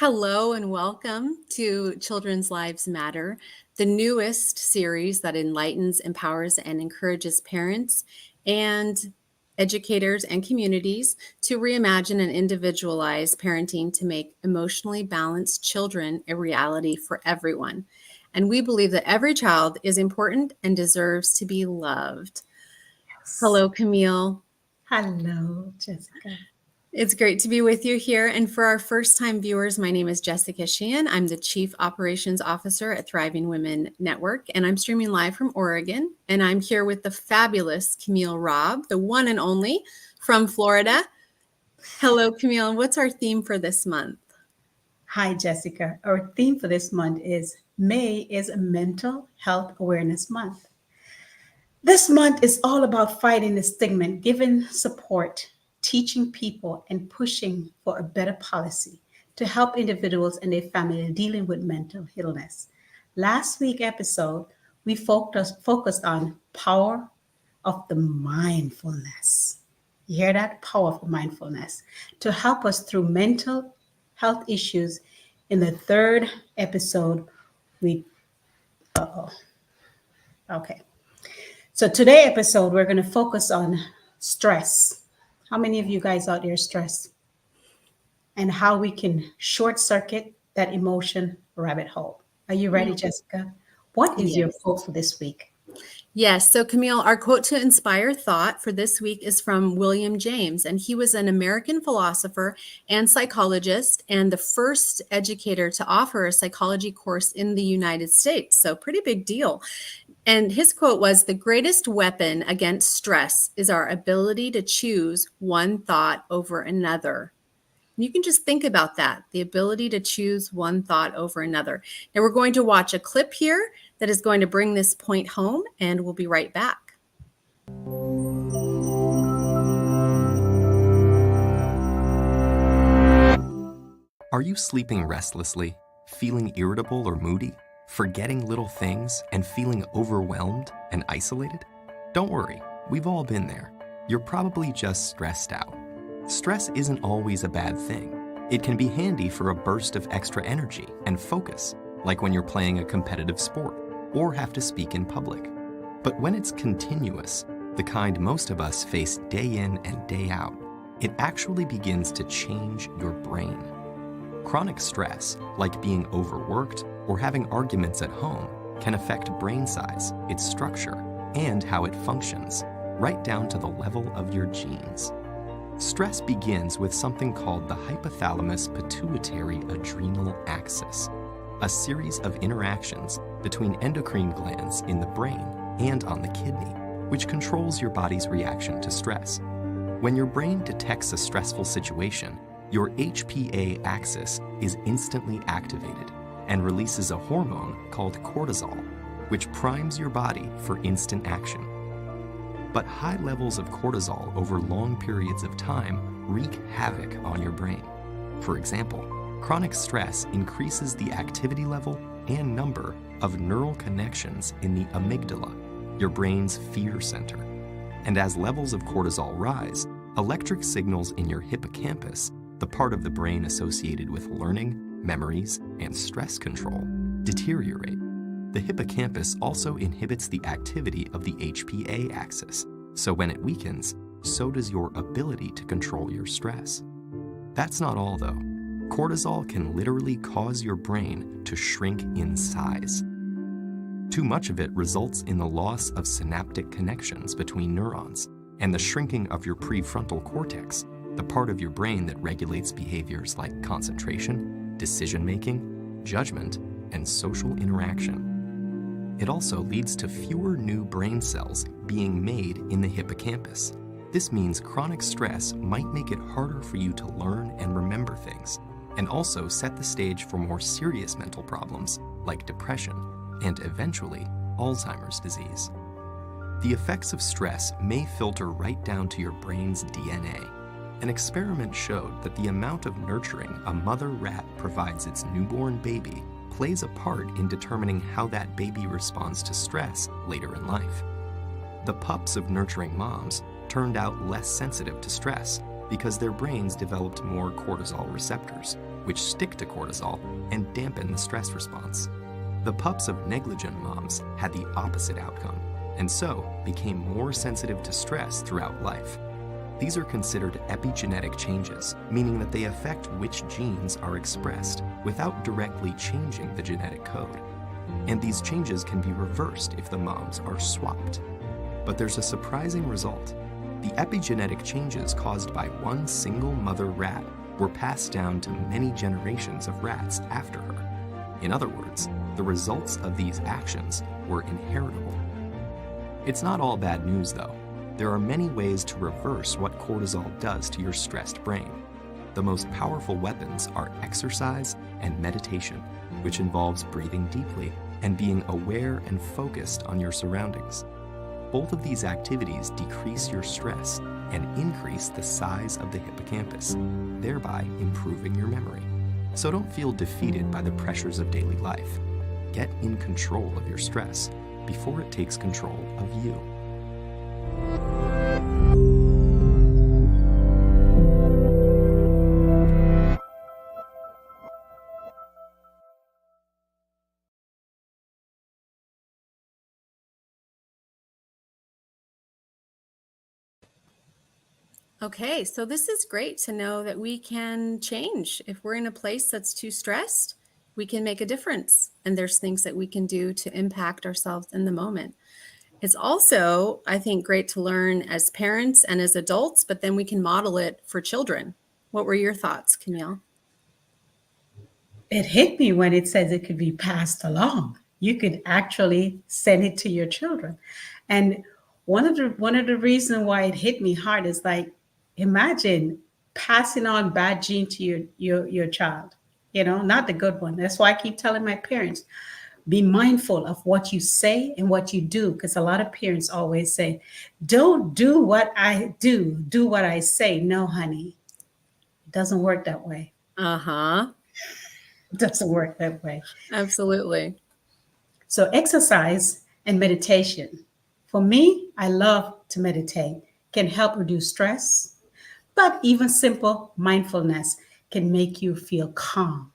Hello and welcome to Children's Lives Matter, the newest series that enlightens, empowers, and encourages parents and educators and communities to reimagine and individualize parenting to make emotionally balanced children a reality for everyone. And we believe that every child is important and deserves to be loved. Yes. Hello, Camille. Hello, Jessica. It's great to be with you here. And for our first time viewers, my name is Jessica Sheehan. I'm the Chief Operations Officer at Thriving Women Network, and I'm streaming live from Oregon. And I'm here with the fabulous Camille Robb, the one and only from Florida. Hello, Camille. What's our theme for this month? Hi, Jessica. Our theme for this month is May is Mental Health Awareness Month. This month is all about fighting the stigma, giving support, teaching people, and pushing for a better policy to help individuals and their family dealing with mental illness. Last week episode, we focused on power of the mindfulness. You hear that? Powerful mindfulness to help us through mental health issues. In the third episode, we, uh-oh, okay. So today episode, we're going to focus on stress. How many of you guys out there stress? And how we can short circuit that emotion rabbit hole. Are you ready, Jessica? What is your Yes. quote for this week? Yes. So, Camille, our quote to inspire thought for this week is from William James, and he was an American philosopher and psychologist and the first educator to offer a psychology course in the United States. So, pretty big deal. And his quote was, "The greatest weapon against stress is our ability to choose one thought over another." You can just think about that, the ability to choose one thought over another. Now we're going to watch a clip here that is going to bring this point home, and we'll be right back. Are you sleeping restlessly, feeling irritable or moody, forgetting little things, and feeling overwhelmed and isolated? Don't worry, we've all been there. You're probably just stressed out. Stress isn't always a bad thing. It can be handy for a burst of extra energy and focus, like when you're playing a competitive sport or have to speak in public. But when it's continuous, the kind most of us face day in and day out, it actually begins to change your brain. Chronic stress, like being overworked or having arguments at home, can affect brain size, its structure, and how it functions, right down to the level of your genes. Stress begins with something called the hypothalamus pituitary adrenal axis, a series of interactions between endocrine glands in the brain and on the kidney, which controls your body's reaction to stress. When your brain detects a stressful situation, your HPA axis is instantly activated and releases a hormone called cortisol, which primes your body for instant action. But high levels of cortisol over long periods of time wreak havoc on your brain. For example, chronic stress increases the activity level and number of neural connections in the amygdala, your brain's fear center. And as levels of cortisol rise, electric signals in your hippocampus, the part of the brain associated with learning, memories, and stress control, deteriorate. The hippocampus also inhibits the activity of the HPA axis, so when it weakens, so does your ability to control your stress. That's not all, though. Cortisol can literally cause your brain to shrink in size. Too much of it results in the loss of synaptic connections between neurons and the shrinking of your prefrontal cortex, the part of your brain that regulates behaviors like concentration, decision-making, judgment, and social interaction. It also leads to fewer new brain cells being made in the hippocampus. This means chronic stress might make it harder for you to learn and remember things, and also set the stage for more serious mental problems like depression and eventually Alzheimer's disease. The effects of stress may filter right down to your brain's DNA. An experiment showed that the amount of nurturing a mother rat provides its newborn baby plays a part in determining how that baby responds to stress later in life. The pups of nurturing moms turned out less sensitive to stress because their brains developed more cortisol receptors, which stick to cortisol and dampen the stress response. The pups of negligent moms had the opposite outcome, and so became more sensitive to stress throughout life. These are considered epigenetic changes, meaning that they affect which genes are expressed without directly changing the genetic code. And these changes can be reversed if the moms are swapped. But there's a surprising result. The epigenetic changes caused by one single mother rat were passed down to many generations of rats after her. In other words, the results of these actions were inheritable. It's not all bad news, though. There are many ways to reverse what cortisol does to your stressed brain. The most powerful weapons are exercise and meditation, which involves breathing deeply and being aware and focused on your surroundings. Both of these activities decrease your stress and increase the size of the hippocampus, thereby improving your memory. So don't feel defeated by the pressures of daily life. Get in control of your stress before it takes control of you. Okay, so this is great to know that we can change. If we're in a place that's too stressed, we can make a difference. And there's things that we can do to impact ourselves in the moment. It's also, I think, great to learn as parents and as adults, but then we can model it for children. What were your thoughts, Camille? It hit me when it says it could be passed along. You could actually send it to your children. And one of the reasons why it hit me hard is like, imagine passing on bad gene to your child, not the good one. That's why I keep telling my parents, be mindful of what you say and what you do, because a lot of parents always say, don't do what I do what I say. No, honey, it doesn't work that way. Uh-huh. It doesn't work that way. Absolutely. So exercise and meditation. For me, I love to meditate. Can help reduce stress, but even simple mindfulness can make you feel calm.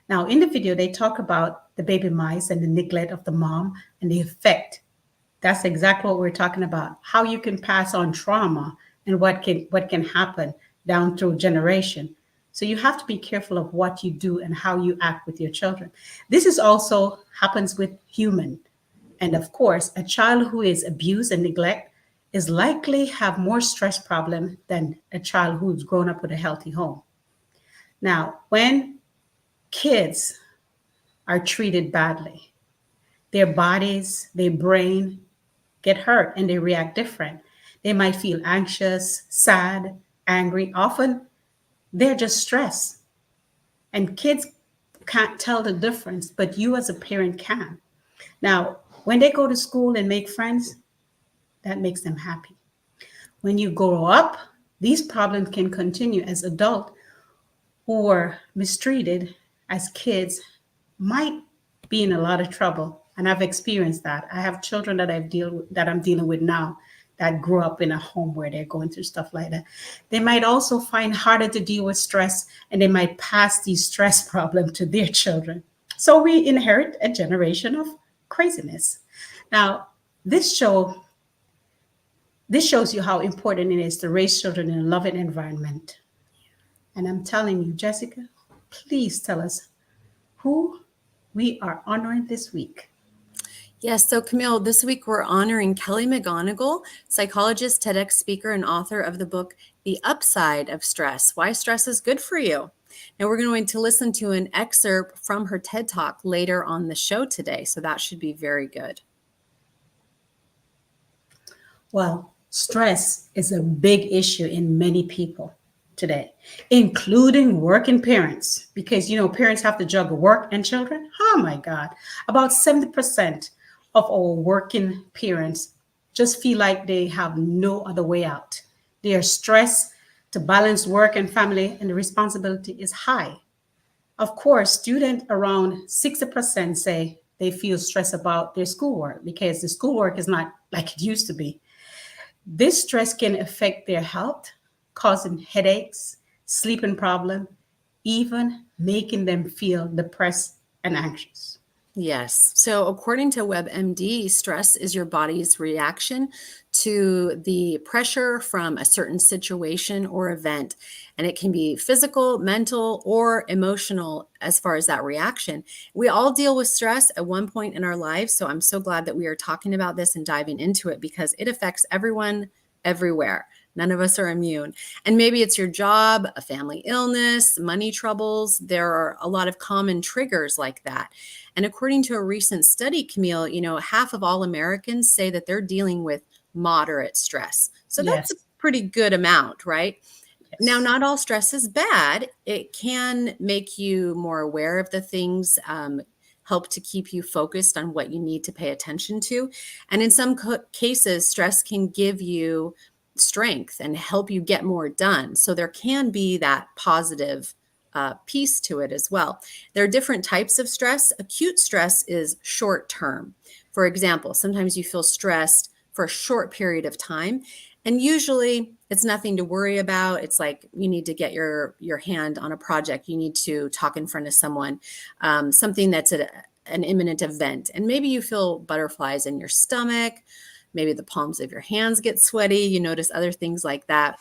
Now, in the video, they talk about the baby mice and the neglect of the mom and the effect. That's exactly what we're talking about. How you can pass on trauma and what can happen down through generation. So you have to be careful of what you do and how you act with your children. This is also happens with human. And of course, a child who is abused and neglect is likely have more stress problem than a child who's grown up with a healthy home. Now, when kids are treated badly, their bodies, their brain get hurt and they react different. They might feel anxious, sad, angry. Often they're just stressed. And kids can't tell the difference, but you as a parent can. Now, when they go to school and make friends, that makes them happy. When you grow up, these problems can continue as adults who were mistreated as kids might be in a lot of trouble. And I've experienced that. I have children that I'm dealing with now that grew up in a home where they're going through stuff like that. They might also find harder to deal with stress, and they might pass these stress problems to their children. So we inherit a generation of craziness. Now, this shows you how important it is to raise children in a loving environment. And I'm telling you, Jessica, please tell us who we are honoring this week. Yes, so Camille, this week we're honoring Kelly McGonigal, psychologist, TEDx speaker, and author of the book, The Upside of Stress, Why Stress is Good for You. Now we're going to listen to an excerpt from her TED Talk later on the show today, so that should be very good. Well, stress is a big issue in many people today, including working parents, because, parents have to juggle work and children. Oh my God. About 70% of our working parents just feel like they have no other way out. They are stressed to balance work and family, and the responsibility is high. Of course, students around 60% say they feel stressed about their schoolwork because the schoolwork is not like it used to be. This stress can affect their health, causing headaches, sleeping problem, even making them feel depressed and anxious. Yes. So, according to WebMD, stress is your body's reaction to the pressure from a certain situation or event. And it can be physical, mental, or emotional as far as that reaction. We all deal with stress at one point in our lives. So, I'm so glad that we are talking about this and diving into it because it affects everyone everywhere. None of us are immune. And maybe it's your job, a family illness, money troubles. There are a lot of common triggers like that. And according to a recent study, Camille, half of all Americans say that they're dealing with moderate stress. So that's Yes, a pretty good amount, right? Now, yes, not all stress is bad. It can make you more aware of the things, help to keep you focused on what you need to pay attention to. And in some cases, stress can give you strength and help you get more done. So there can be that positive piece to it as well. There are different types of stress. Acute stress is short term. For example, sometimes you feel stressed for a short period of time. And usually it's nothing to worry about. It's like you need to get your hand on a project. You need to talk in front of someone, something that's an imminent event. And maybe you feel butterflies in your stomach. Maybe the palms of your hands get sweaty. You notice other things like that.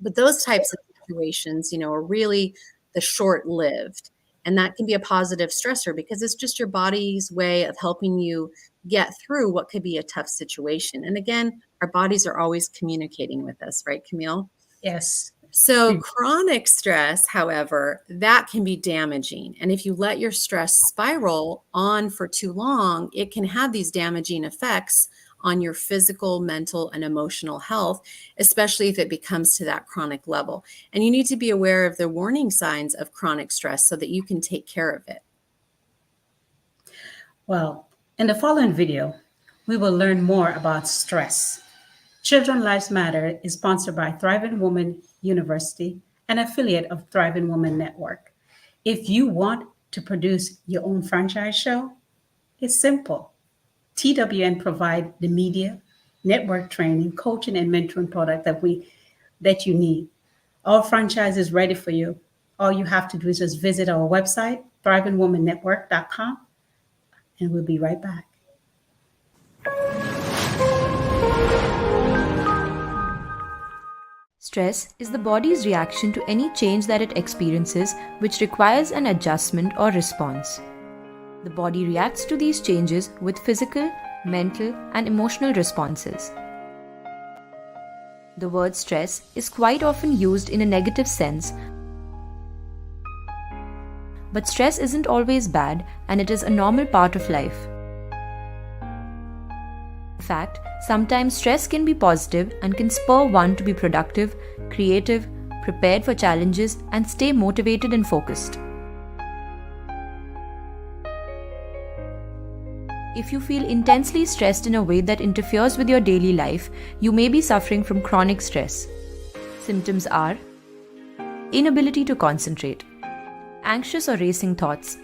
But those types of situations, are really the short-lived. And that can be a positive stressor because it's just your body's way of helping you get through what could be a tough situation. And again, our bodies are always communicating with us, right, Camille? yes. So chronic stress, however, that can be damaging. And if you let your stress spiral on for too long, it can have these damaging effects on your physical, mental, and emotional health, especially if it becomes to that chronic level. And you need to be aware of the warning signs of chronic stress so that you can take care of it. Well, in the following video, we will learn more about stress. Children Lives Matter is sponsored by Thriving Woman University, an affiliate of Thriving Woman Network. If you want to produce your own franchise show, it's simple. TWN provide the media, network training, coaching, and mentoring product that you need. Our franchise is ready for you. All you have to do is just visit our website, thrivingwomannetwork.com, and we'll be right back. Stress is the body's reaction to any change that it experiences which requires an adjustment or response. The body reacts to these changes with physical, mental, and emotional responses. The word stress is quite often used in a negative sense, but stress isn't always bad and it is a normal part of life. In fact, sometimes stress can be positive and can spur one to be productive, creative, prepared for challenges, and stay motivated and focused. If you feel intensely stressed in a way that interferes with your daily life, you may be suffering from chronic stress. Symptoms are inability to concentrate, anxious or racing thoughts,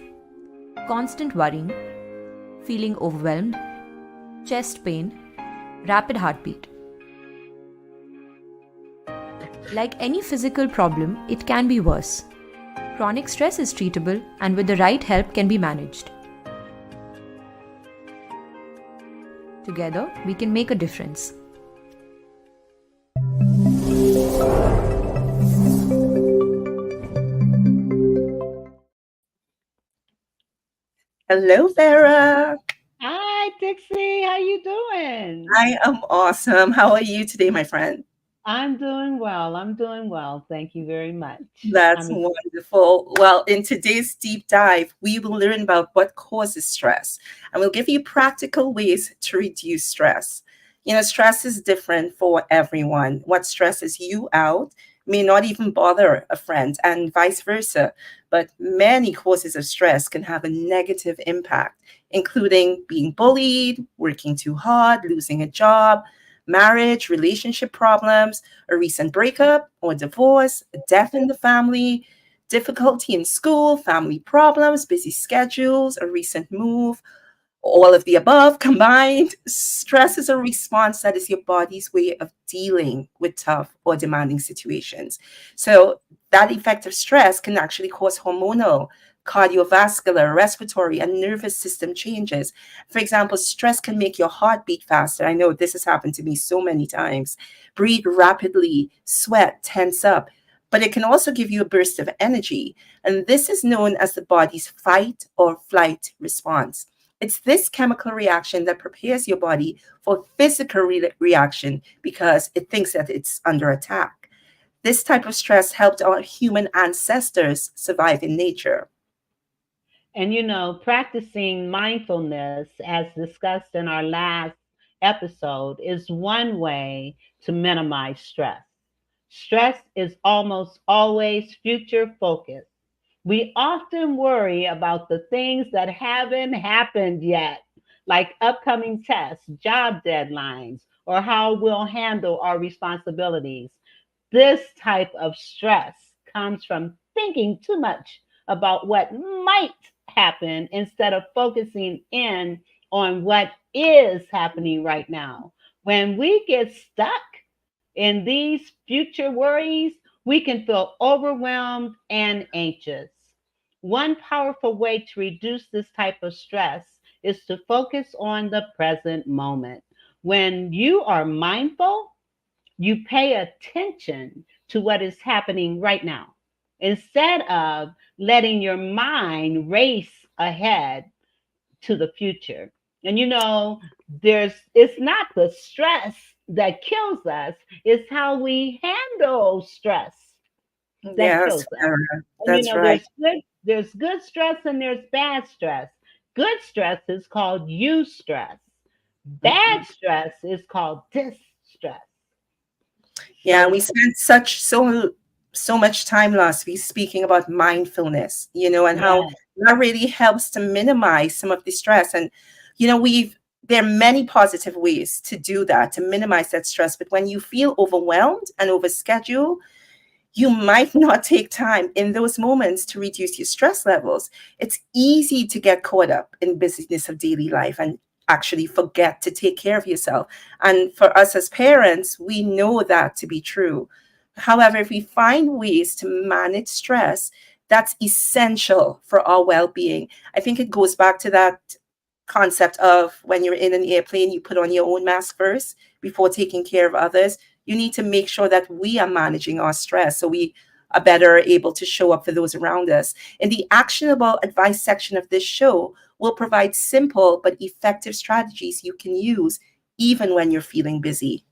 constant worrying, feeling overwhelmed, chest pain, rapid heartbeat. Like any physical problem, it can be worse. Chronic stress is treatable and with the right help can be managed. Together, we can make a difference. Hello, Vera. Hi, Dixie. How you doing? I am awesome. How are you today, my friend? I'm doing well. I'm doing well. Thank you very much. That's I'm wonderful. Well, in today's deep dive, we will learn about what causes stress, and we'll give you practical ways to reduce stress. Stress is different for everyone. What stresses you out may not even bother a friend, and vice versa. But many causes of stress can have a negative impact, including being bullied, working too hard, losing a job, marriage, relationship problems, a recent breakup or divorce, a death in the family, difficulty in school, family problems, busy schedules, a recent move, all of the above combined, stress is a response that is your body's way of dealing with tough or demanding situations. So that effect of stress can actually cause hormonal, cardiovascular, respiratory, and nervous system changes. For example, stress can make your heart beat faster. I know this has happened to me so many times. Breathe rapidly, sweat, tense up. But it can also give you a burst of energy. And this is known as the body's fight or flight response. It's this chemical reaction that prepares your body for physical reaction because it thinks that it's under attack. This type of stress helped our human ancestors survive in nature. And practicing mindfulness, as discussed in our last episode, is one way to minimize stress. Stress is almost always future focused. We often worry about the things that haven't happened yet, like upcoming tests, job deadlines, or how we'll handle our responsibilities. This type of stress comes from thinking too much about what might happen instead of focusing in on what is happening right now. When we get stuck in these future worries, we can feel overwhelmed and anxious. One powerful way to reduce this type of stress is to focus on the present moment. When you are mindful, you pay attention to what is happening right now instead of letting your mind race ahead to the future. And it's not the stress that kills us, it's how we handle stress that Yes, kills us. Sarah, And that's right. there's good stress and there's bad stress. Good stress is called eustress. Bad Mhm. stress is called distress. Yeah, we So spent so much time last week speaking about mindfulness, and how yeah, that really helps to minimize some of the stress. And there are many positive ways to do that, to minimize that stress. But when you feel overwhelmed and overscheduled, you might not take time in those moments to reduce your stress levels. It's easy to get caught up in busyness of daily life and actually forget to take care of yourself. And for us as parents, we know that to be true. However, if we find ways to manage stress, that's essential for our well-being. I think it goes back to that concept of when you're in an airplane, you put on your own mask first before taking care of others. You need to make sure that we are managing our stress so we are better able to show up for those around us. In the actionable advice section of this show, we'll provide simple but effective strategies you can use even when you're feeling busy.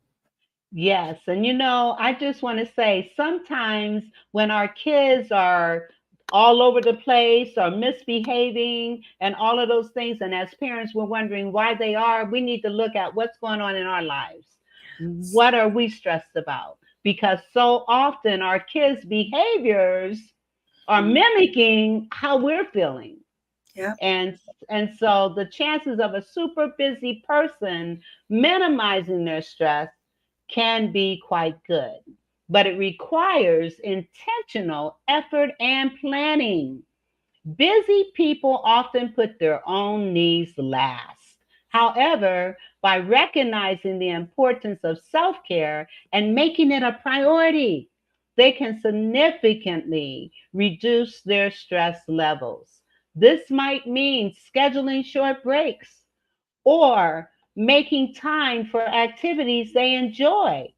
yes. And I just want to say sometimes when our kids are all over the place or misbehaving and all of those things, and as parents, we're wondering why they are, we need to look at what's going on in our lives. What are we stressed about? Because so often our kids' behaviors are mimicking how we're feeling. Yeah. And so the chances of a super busy person minimizing their stress can be quite good, but it requires intentional effort and planning. Busy people often put their own needs last. However, by recognizing the importance of self care and making it a priority, they can significantly reduce their stress levels. This might mean scheduling short breaks or making time for activities they enjoy.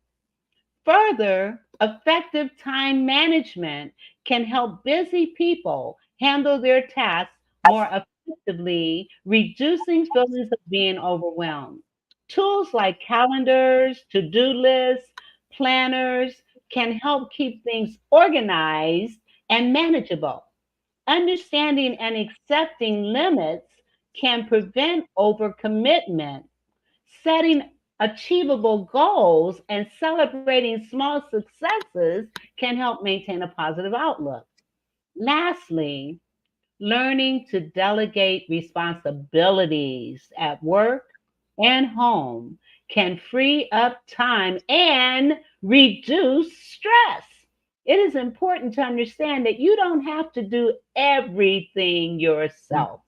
Further, effective time management can help busy people handle their tasks more effectively, reducing feelings of being overwhelmed. Tools like calendars, to do lists, planners can help keep things organized and manageable. Understanding and accepting limits can prevent overcommitment. Setting achievable goals and celebrating small successes can help maintain a positive outlook. Lastly, learning to delegate responsibilities at work and home can free up time and reduce stress. It is important to understand that you don't have to do everything yourself.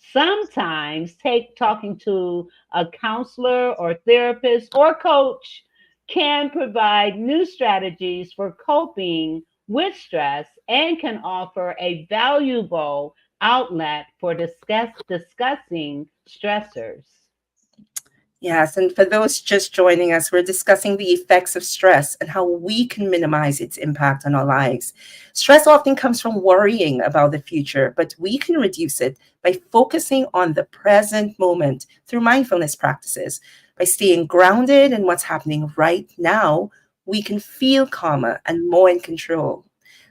Sometimes talking to a counselor or therapist or coach can provide new strategies for coping with stress and can offer a valuable outlet for discussing stressors. Yes, and for those just joining us, we're discussing the effects of stress and how we can minimize its impact on our lives. Stress often comes from worrying about the future, but we can reduce it by focusing on the present moment through mindfulness practices. By staying grounded in what's happening right now, we can feel calmer and more in control.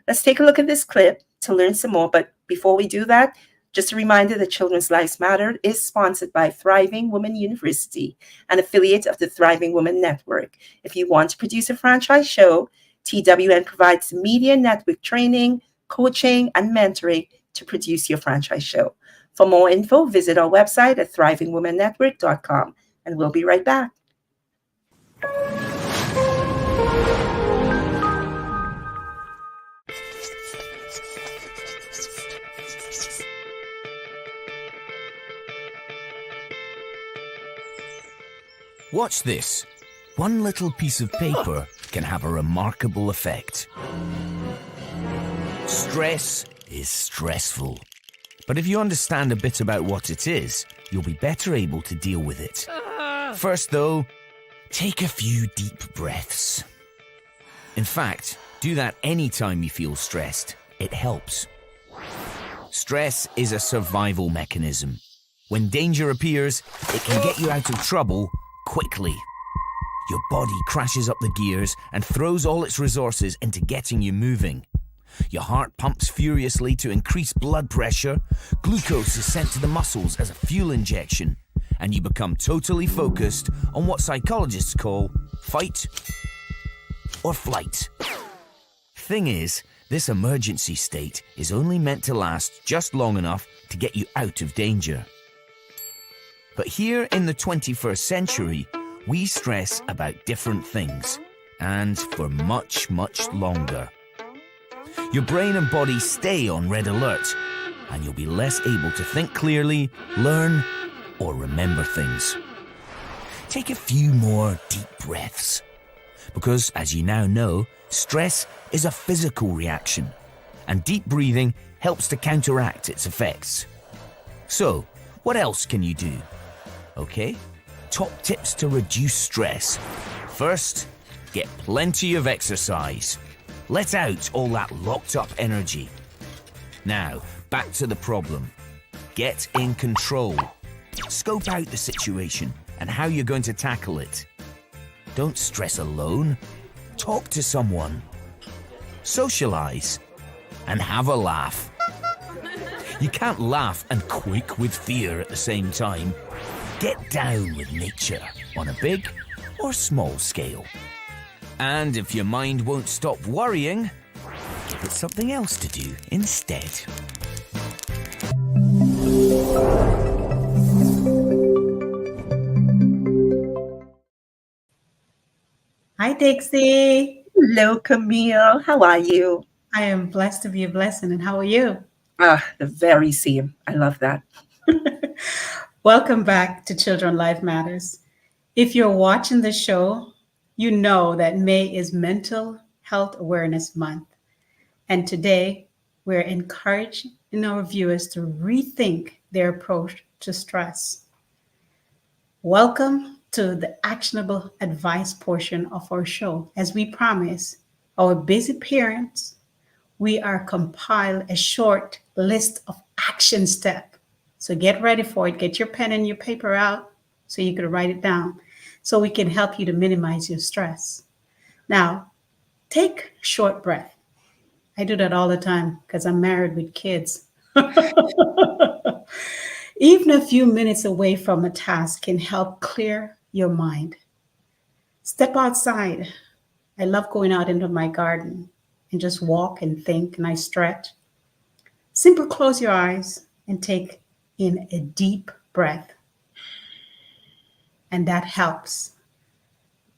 Let's take a look at this clip to learn some more, but before we do that, just a reminder that Children's Lives Matter is sponsored by Thriving Women University, an affiliate of the Thriving Women Network. If you want to produce a franchise show, TWN provides media network training, coaching, and mentoring to produce your franchise show. For more info, visit our website at thrivingwomennetwork.com, and we'll be right back. Watch this. One little piece of paper can have a remarkable effect. Stress is stressful. But if you understand a bit about what it is, you'll be better able to deal with it. First, though, take a few deep breaths. In fact, do that anytime you feel stressed. It helps. Stress is a survival mechanism. When danger appears, it can get you out of trouble quickly. Your body crashes up the gears and throws all its resources into getting you moving. Your heart pumps furiously to increase blood pressure, glucose is sent to the muscles as a fuel injection, and you become totally focused on what psychologists call fight or flight. Thing is, this emergency state is only meant to last just long enough to get you out of danger. But here in the 21st century, we stress about different things, and for much, much longer. Your brain and body stay on red alert, and you'll be less able to think clearly, learn, or remember things. Take a few more deep breaths, because as you now know, stress is a physical reaction, and deep breathing helps to counteract its effects. So, what else can you do? Okay, top tips to reduce stress. First, get plenty of exercise. Let out all that locked up energy. Now, back to the problem. Get in control. Scope out the situation and how you're going to tackle it. Don't stress alone. Talk to someone. Socialize. And have a laugh. You can't laugh and quake with fear at the same time. Get down with nature on a big or small scale. And if your mind won't stop worrying, give it something else to do instead. Hi, Dixie. Hello, Camille. How are you? I am blessed to be a blessing. And how are you? The very same. I love that. Welcome back to Children Life Matters. If you're watching the show, you know that May is Mental Health Awareness Month. And today, we're encouraging our viewers to rethink their approach to stress. Welcome to the actionable advice portion of our show. As we promise our busy parents, we are compile a short list of action steps. So get ready for it. Get your pen and your paper out so you can write it down so we can help you to minimize your stress. Now, take a short breath. I do that all the time because I'm married with kids. Even a few minutes away from a task can help clear your mind. Step outside. I love going out into my garden and just walk and think, and I stretch. Simply close your eyes and take in a deep breath. And that helps.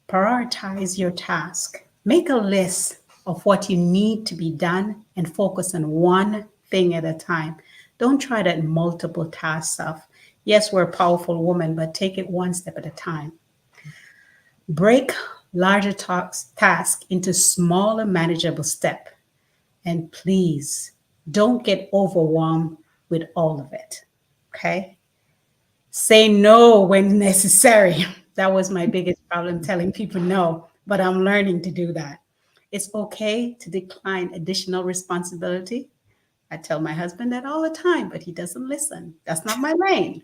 Prioritize your task. Make a list of what you need to be done and focus on one thing at a time. Don't try that multiple task stuff. Yes, we're a powerful woman, but take it one step at a time. Break larger tasks into smaller, manageable steps. And please don't get overwhelmed with all of it. Okay? Say no when necessary. That was my biggest problem, telling people no, but I'm learning to do that. It's okay to decline additional responsibility. I tell my husband that all the time, but he doesn't listen. That's not my lane.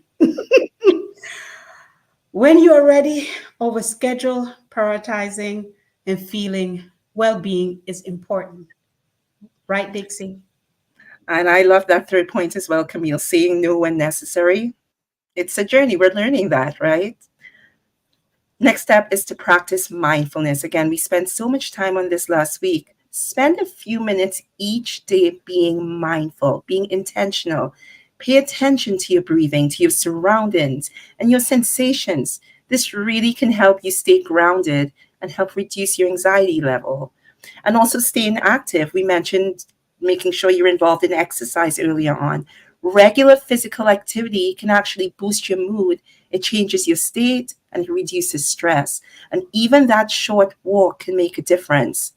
When you are ready, overschedule, prioritizing, and feeling well being is important. Right, Dixie? And I love that third point as well, Camille, saying no when necessary. It's a journey. We're learning that, right? Next step is to practice mindfulness. Again, we spent so much time on this last week. Spend a few minutes each day being mindful, being intentional. Pay attention to your breathing, to your surroundings, and your sensations. This really can help you stay grounded and help reduce your anxiety level. And also staying active. We mentioned making sure you're involved in exercise earlier on. Regular physical activity can actually boost your mood. It changes your state and it reduces stress. And even that short walk can make a difference.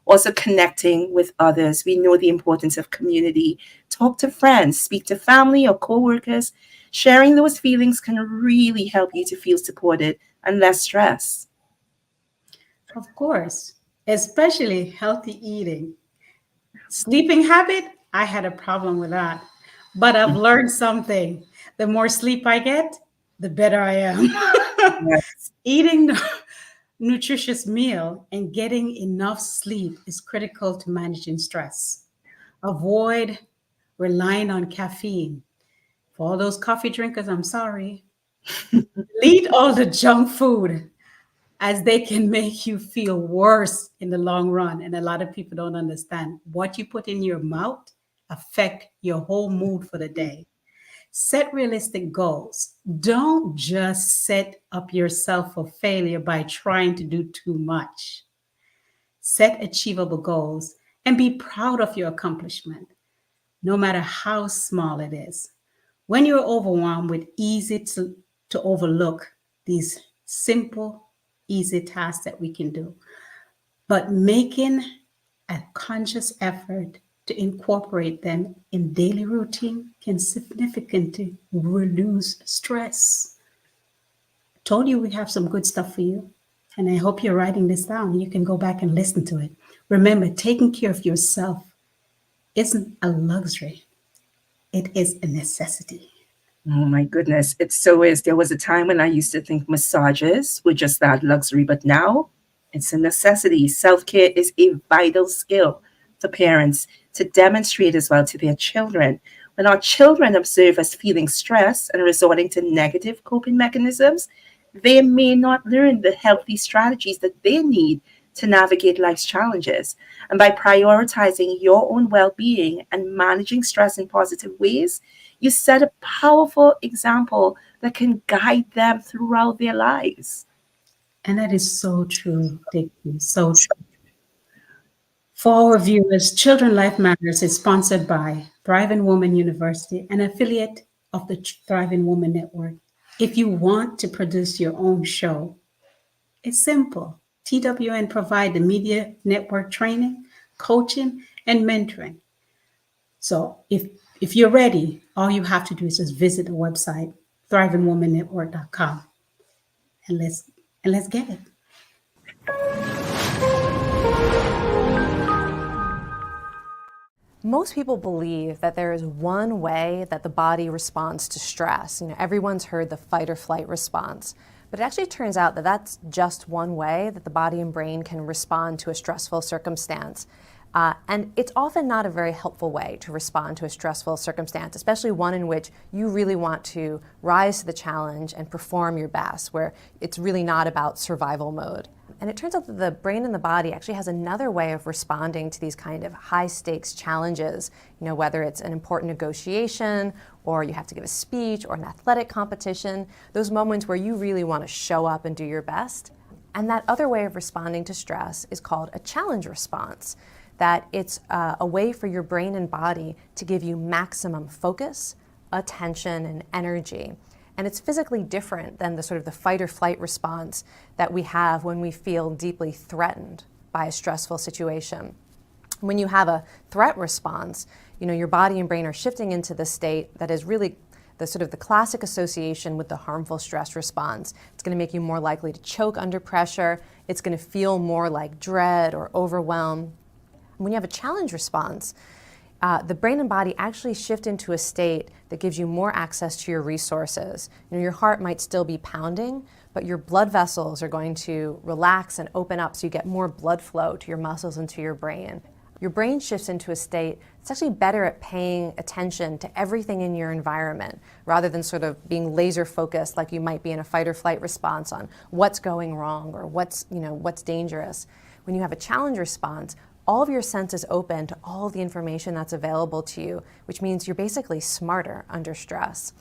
Also, connecting with others. We know the importance of community. Talk to friends, speak to family or coworkers. Sharing those feelings can really help you to feel supported and less stress. Of course, especially healthy eating. Sleeping habit, I had a problem with that. But I've learned something. The more sleep I get, the better I am. Yes. Eating nutritious meal and getting enough sleep is critical to managing stress. Avoid relying on caffeine. For all those coffee drinkers, I'm sorry. Delete all the junk food as they can make you feel worse in the long run. And a lot of people don't understand what you put in your mouth affect your whole mood for the day. Set realistic goals. Don't just set up yourself for failure by trying to do too much. Set achievable goals and be proud of your accomplishment, no matter how small it is. When you're overwhelmed with easy to overlook these simple, easy tasks that we can do, but making a conscious effort to incorporate them in daily routine can significantly reduce stress. I told you we have some good stuff for you, and I hope you're writing this down. You can go back and listen to it. Remember, taking care of yourself isn't a luxury, it is a necessity. Oh my goodness, it so is. There was a time when I used to think massages were just that luxury, but now it's a necessity. Self care is a vital skill for parents to demonstrate as well to their children. When our children observe us feeling stress and resorting to negative coping mechanisms, they may not learn the healthy strategies that they need to navigate life's challenges. And by prioritizing your own well being and managing stress in positive ways, you set a powerful example that can guide them throughout their lives. And that is so true, Dixie, so true. For our viewers, Children Life Matters is sponsored by Thriving Woman University, an affiliate of the Thriving Woman Network. If you want to produce your own show, it's simple. TWN provide the media network training, coaching, and mentoring. So if you're ready, all you have to do is just visit the website, thrivingwomannetwork.com, and let's get it. Most people believe that there is one way that the body responds to stress. Everyone's heard the fight or flight response, but it actually turns out that that's just one way that the body and brain can respond to a stressful circumstance. And it's often not a very helpful way to respond to a stressful circumstance, especially one in which you really want to rise to the challenge and perform your best, where it's really not about survival mode. And it turns out that the brain and the body actually has another way of responding to these kind of high stakes challenges, whether it's an important negotiation or you have to give a speech or an athletic competition, those moments where you really want to show up and do your best. And that other way of responding to stress is called a challenge response. that it's a way for your brain and body to give you maximum focus, attention, and energy. And it's physically different than the sort of the fight or flight response that we have when we feel deeply threatened by a stressful situation. When you have a threat response, your body and brain are shifting into the state that is really the sort of the classic association with the harmful stress response. It's going to make you more likely to choke under pressure. It's going to feel more like dread or overwhelm. When you have a challenge response, the brain and body actually shift into a state that gives you more access to your resources. Your heart might still be pounding, but your blood vessels are going to relax and open up so you get more blood flow to your muscles and to your brain. Your brain shifts into a state that's actually better at paying attention to everything in your environment rather than sort of being laser focused like you might be in a fight or flight response on what's going wrong or what's dangerous. When you have a challenge response, all of your senses open to all the information that's available to you, which means you're basically smarter under stress.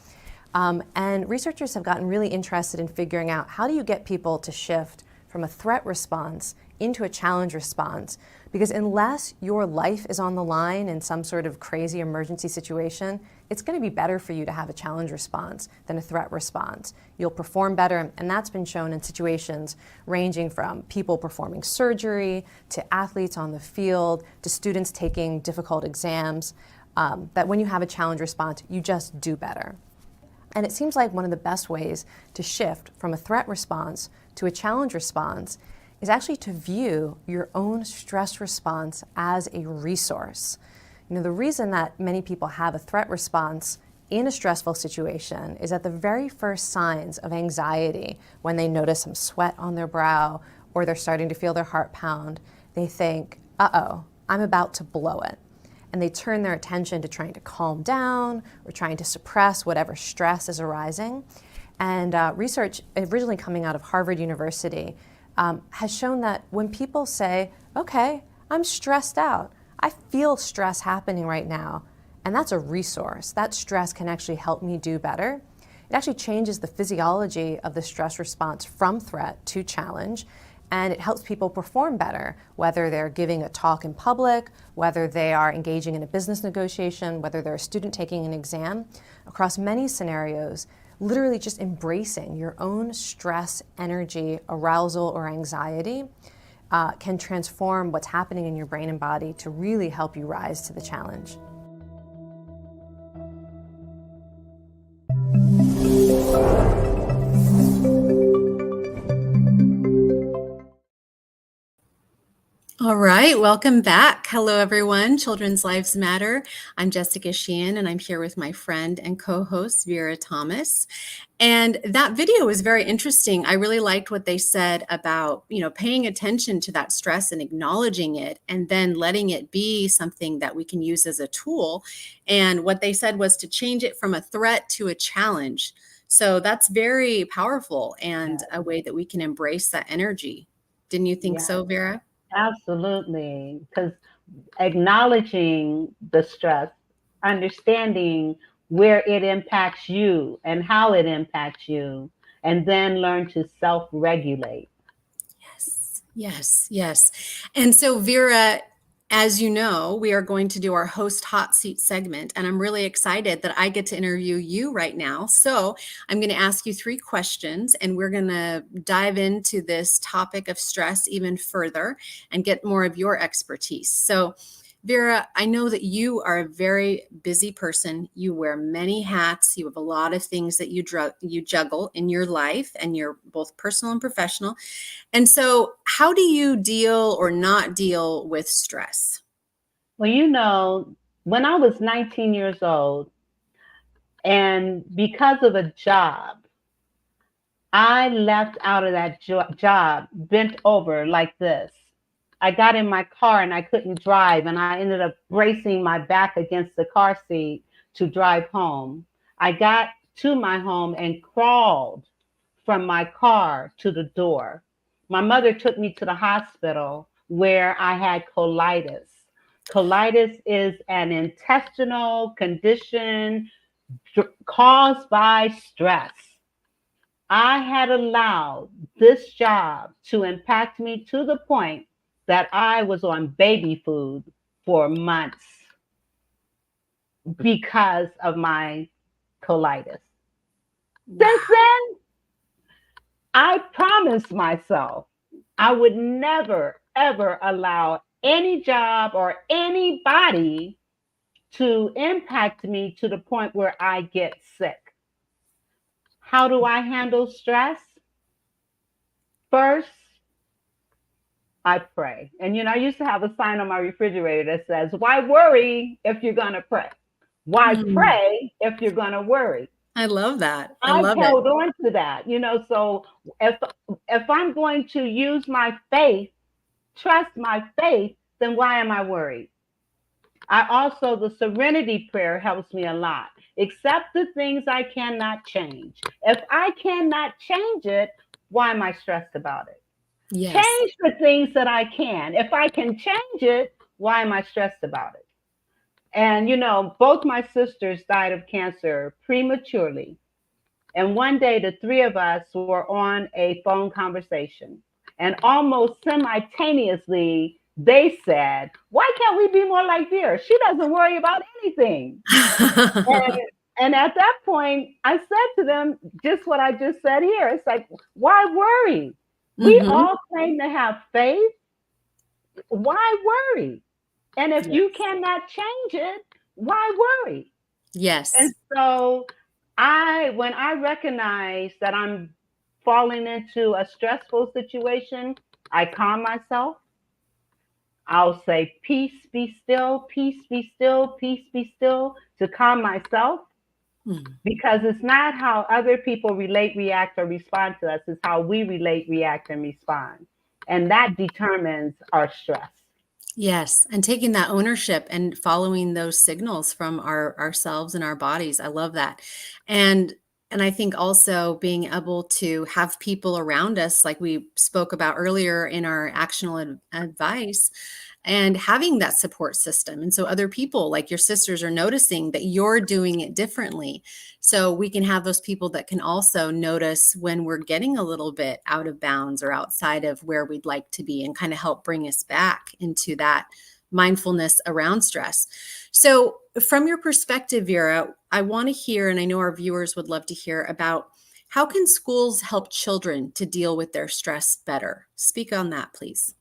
And researchers have gotten really interested in figuring out how do you get people to shift from a threat response into a challenge response, because unless your life is on the line in some sort of crazy emergency situation, it's going to be better for you to have a challenge response than a threat response. You'll perform better, and that's been shown in situations ranging from people performing surgery to athletes on the field to students taking difficult exams, that when you have a challenge response, you just do better. And it seems like one of the best ways to shift from a threat response to a challenge response is actually to view your own stress response as a resource. The reason that many people have a threat response in a stressful situation is that the very first signs of anxiety, when they notice some sweat on their brow or they're starting to feel their heart pound, they think, uh-oh, I'm about to blow it. And they turn their attention to trying to calm down or trying to suppress whatever stress is arising. And research originally coming out of Harvard University has shown that when people say, okay, I'm stressed out, I feel stress happening right now, and that's a resource. That stress can actually help me do better. It actually changes the physiology of the stress response from threat to challenge, and it helps people perform better, whether they're giving a talk in public, whether they are engaging in a business negotiation, whether they're a student taking an exam. Across many scenarios, literally just embracing your own stress, energy, arousal, or anxiety can transform what's happening in your brain and body to really help you rise to the challenge. All right, welcome back. Hello, everyone. Children's Lives Matter. I'm Jessica Sheehan, and I'm here with my friend and co-host, Vera Thomas. And that video was very interesting. I really liked what they said about, paying attention to that stress and acknowledging it, and then letting it be something that we can use as a tool. And what they said was to change it from a threat to a challenge. So that's very powerful and a way that we can embrace that energy. Didn't you think so, Vera? Absolutely, because acknowledging the stress, understanding where it impacts you and how it impacts you, and then learn to self-regulate. Yes. And so, Vera, as you know, we are going to do our host hot seat segment, and I'm really excited that I get to interview you right now. So I'm going to ask you 3 questions, and we're going to dive into this topic of stress even further and get more of your expertise. So, Vera, I know that you are a very busy person. You wear many hats. You have a lot of things that you juggle in your life, and you're both personal and professional. And so how do you deal or not deal with stress? Well, when I was 19 years old, and because of a job, I left out of that job bent over like this. I got in my car and I couldn't drive, and I ended up bracing my back against the car seat to drive home. I got to my home and crawled from my car to the door. My mother took me to the hospital where I had colitis. Colitis is an intestinal condition caused by stress. I had allowed this job to impact me to the point that I was on baby food for months because of my colitis. Since then, I promised myself I would never, ever allow any job or anybody to impact me to the point where I get sick. How do I handle stress? First, I pray. And I used to have a sign on my refrigerator that says, why worry if you're going to pray? Why pray if you're going to worry? I love that. I I've love held it. on to that, so if I'm going to use my faith, trust my faith, then why am I worried? The serenity prayer helps me a lot. Accept the things I cannot change. If I cannot change it, why am I stressed about it? Yes. Change the things that I can. If I can change it, why am I stressed about it? And, both my sisters died of cancer prematurely. And one day, the three of us were on a phone conversation. And almost simultaneously, they said, why can't we be more like Vera? She doesn't worry about anything. And at that point, I said to them just what I just said here. It's like, why worry? We all claim to have faith. Why worry? And if you cannot change it, why worry? Yes. And so when I recognize that I'm falling into a stressful situation, I calm myself. I'll say, peace, be still, peace, be still, peace, be still, to calm myself. Because it's not how other people relate, react, or respond to us. It's how we relate, react, and respond. And that determines our stress. Yes. And taking that ownership and following those signals from ourselves and our bodies. I love that. And I think also being able to have people around us, like we spoke about earlier in our actionable advice, and having that support system. And so other people like your sisters are noticing that you're doing it differently. So we can have those people that can also notice when we're getting a little bit out of bounds or outside of where we'd like to be, and kind of help bring us back into that mindfulness around stress. So from your perspective, Vera, I want to hear, and I know our viewers would love to hear, about how can schools help children to deal with their stress better? Speak on that, please.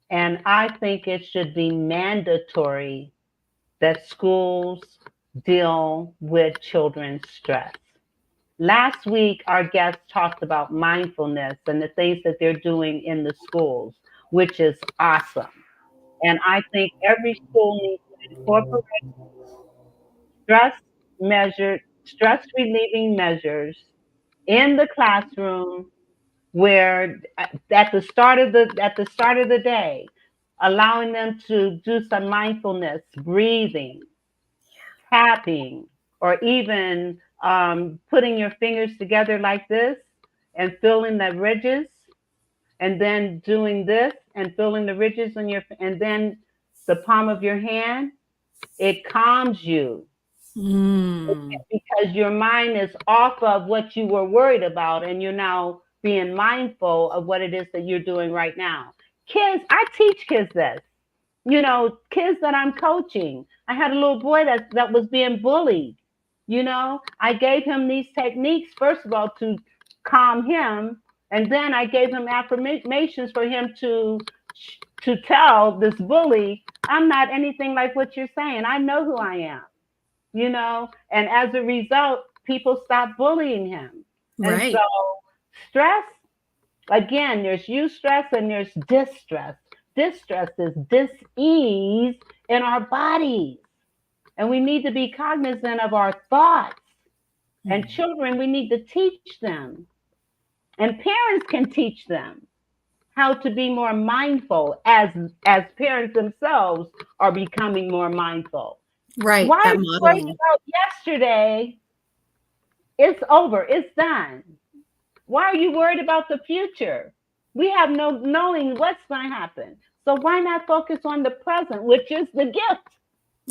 And I think it should be mandatory that schools deal with children's stress. Last week, our guest talked about mindfulness and the things that they're doing in the schools, which is awesome. And I think every school needs to incorporate stress relieving measures in the classroom, where at the start of the day, allowing them to do some mindfulness, breathing, tapping, or even putting your fingers together like this and feeling the ridges, and then doing this and feeling the ridges and then the palm of your hand. It calms you. Because your mind is off of what you were worried about, and you're now being mindful of what it is that you're doing right now. Kids, I teach kids this. Kids that I'm coaching. I had a little boy that was being bullied. I gave him these techniques, first of all, to calm him, and then I gave him affirmations for him to tell this bully, I'm not anything like what you're saying. I know who I am. And as a result, people stop bullying him. Right. And so stress, again, there's eustress and there's distress. Distress is dis-ease in our bodies. And we need to be cognizant of our thoughts. And children, we need to teach them. And parents can teach them how to be more mindful as parents themselves are becoming more mindful. Right. Why are you worried about yesterday? It's over. It's done. Why are you worried about the future? We have no knowing what's going to happen. So why not focus on the present, which is the gift?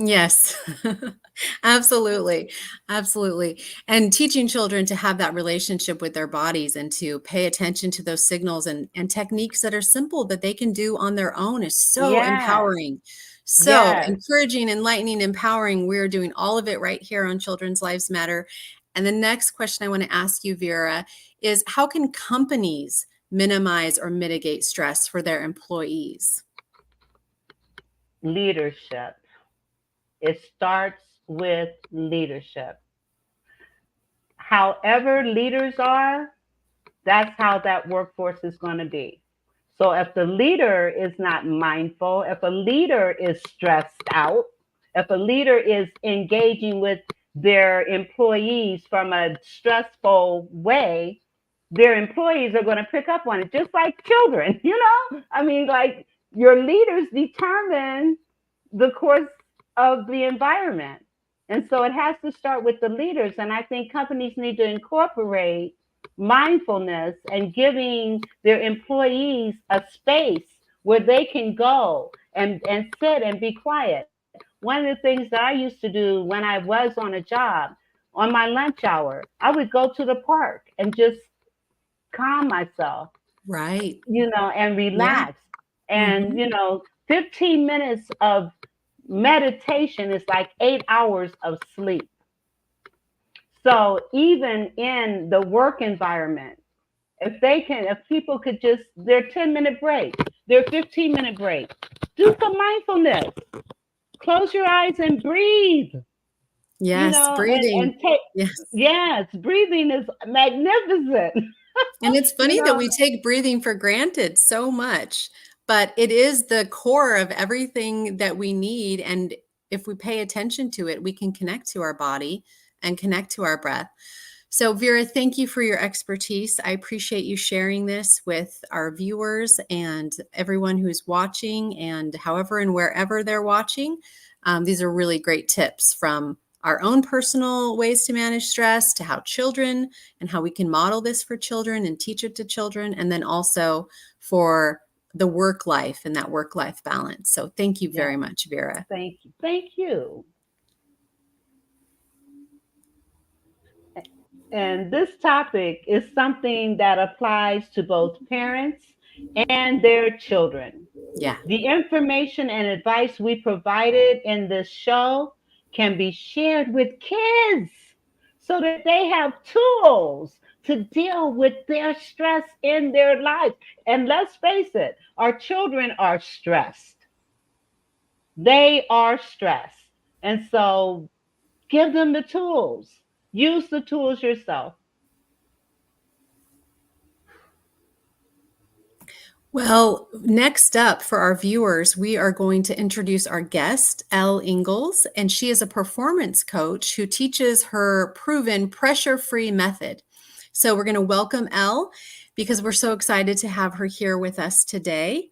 Yes, absolutely. Absolutely. And teaching children to have that relationship with their bodies and to pay attention to those signals and techniques that are simple that they can do on their own is so Yes, empowering. So yes. encouraging, enlightening, empowering. We're doing all of it right here on Children's Lives Matter. And the next question I want to ask you, Vera, is how can companies minimize or mitigate stress for their employees? Leadership. It starts with leadership. However leaders are, that's how that workforce is going to be. So if the leader is not mindful, if a leader is stressed out, if a leader is engaging with their employees from a stressful way, their employees are going to pick up on it, just like children, I mean, like your leaders determine the course of the environment. And so it has to start with the leaders. And I think companies need to incorporate mindfulness and giving their employees a space where they can go and sit and be quiet. One of the things that I used to do when I was on a job, on my lunch hour, I would go to the park and just calm myself, Right. and Yeah. relax. And, Mhm. 15 minutes of meditation is like 8 hours of sleep. So even in the work environment, if people could just, their 10-minute break, their 15-minute break, do some mindfulness, close your eyes and breathe, Yes, and breathing. take, Yes. yes, breathing is magnificent. And it's you funny that know, we take breathing for granted so much, but it is the core of everything that we need. And if we pay attention to it, we can connect to our body and connect to our breath. So, Vera, thank you for your expertise. I appreciate you sharing this with our viewers and everyone who's watching, and however and wherever they're watching. These are really great tips from our own personal ways to manage stress to how children and how we can model this for children and teach it to children, and then also for the work life and that work life balance. So, thank you very yes, much, Vera. thank you. Thank you. And this topic is something that applies to both parents and their children. Yeah. The information and advice we provided in this show can be shared with kids so that they have tools to deal with their stress in their life. And let's face it, our children are stressed. They are stressed. And so give them the tools. Use the tools yourself. Well, next up for our viewers, we are going to introduce our guest, Elle Ingalls, and she is a performance coach who teaches her proven pressure-free method. So we're going to welcome Elle because we're so excited to have her here with us today.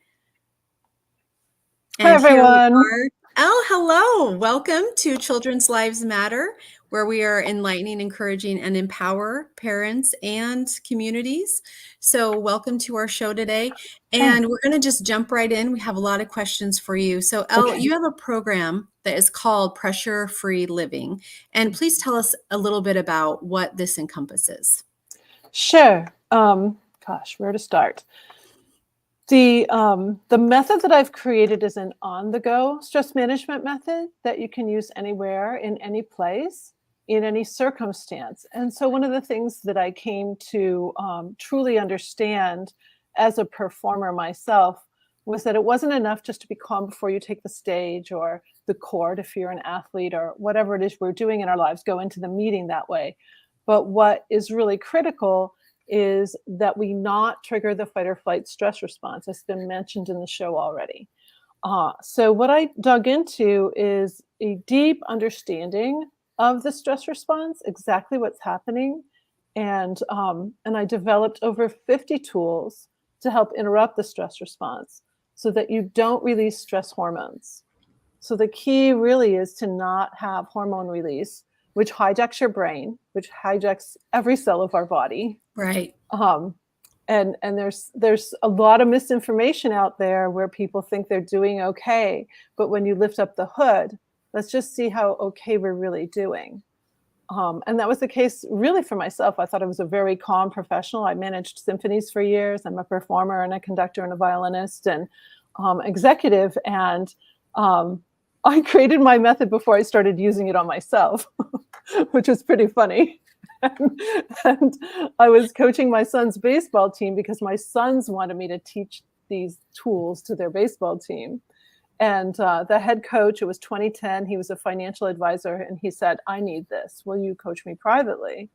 Hi, And here we everyone. are. Elle, hello. Welcome to Children's Lives Matter, where we are enlightening, encouraging, and empower parents and communities. So welcome to our show today. And we're going to just jump right in. We have a lot of questions for you. So Elle, Okay. you have a program that is called Pressure-Free Living. And please tell us a little bit about what this encompasses. Sure. Where to start? The method that I've created is an on-the-go stress management method that you can use anywhere, in any place, in any circumstance. And so one of the things that I came to truly understand as a performer myself was that it wasn't enough just to be calm before you take the stage or the court, if you're an athlete or whatever it is we're doing in our lives, go into the meeting that way. But what is really critical is that we not trigger the fight or flight stress response. It's been mentioned in the show already. So what I dug into is a deep understanding of the stress response, exactly what's happening. And I developed over 50 tools to help interrupt the stress response so that you don't release stress hormones. So the key really is to not have hormone release, which hijacks your brain, which hijacks every cell of our body. Right. And there's a lot of misinformation out there where people think they're doing okay, but when you lift up the hood, Let's just see how okay we're really doing. And that was the case really for myself. I thought I was a very calm professional. I managed symphonies for years. I'm a performer and a conductor and a violinist and executive. And I created my method before I started using it on myself, which was pretty funny. And I was coaching my son's baseball team because my sons wanted me to teach these tools to their baseball team. And the head coach, it was 2010, he was a financial advisor, and he said, I need this. Will you coach me privately?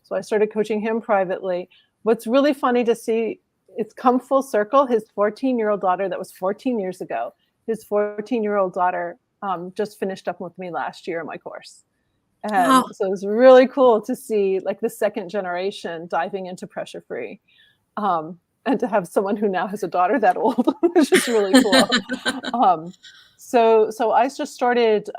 So I started coaching him privately. What's really funny to see, it's come full circle. His 14-year-old daughter, that was 14 years ago, his 14-year-old daughter just finished up with me last year in my course. And so it was really cool to see like the second generation diving into pressure free. And to have someone who now has a daughter that old, which is really cool. So I just started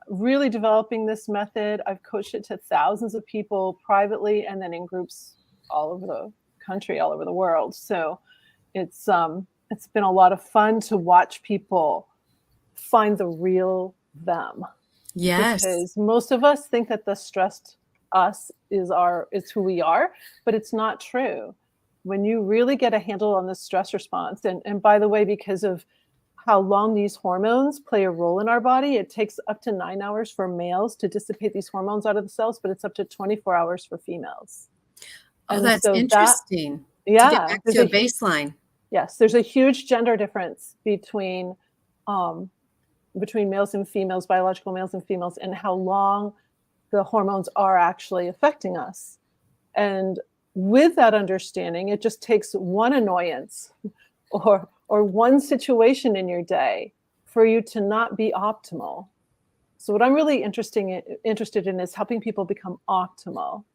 really developing this method. I've coached it to thousands of people privately and then in groups all over the country, all over the world. So it's been a lot of fun to watch people find the real them. Yes. Because most of us think that the stressed us is who we are, but it's not true. When you really get a handle on the stress response, and by the way, because of how long these hormones play a role in our body, it takes up to 9 hours for males to dissipate these hormones out of the cells, but it's up to 24 hours for females. Oh, And that's so interesting. Yeah. To get back to a baseline. Yes, there's a huge gender difference between males and females, biological males and females, and how long the hormones are actually affecting us. And with that understanding, it just takes one annoyance or one situation in your day for you to not be optimal. So what I'm really interested in is helping people become optimal.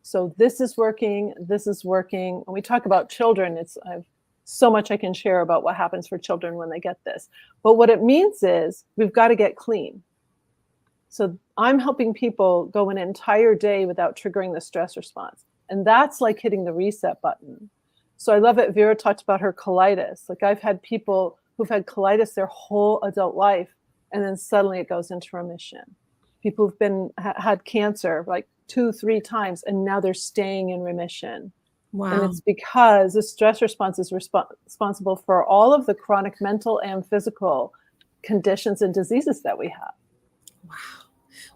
So this is working. When we talk about children, I've so much I can share about what happens for children when they get this. But what it means is we've got to get clean. So I'm helping people go an entire day without triggering the stress response. And that's like hitting the reset button. So I love it. Vera talked about her colitis. Like I've had people who've had colitis their whole adult life, and then suddenly it goes into remission. People who've had cancer like 2-3 times, and now they're staying in remission. Wow. And it's because the stress response is responsible for all of the chronic mental and physical conditions and diseases that we have. Wow.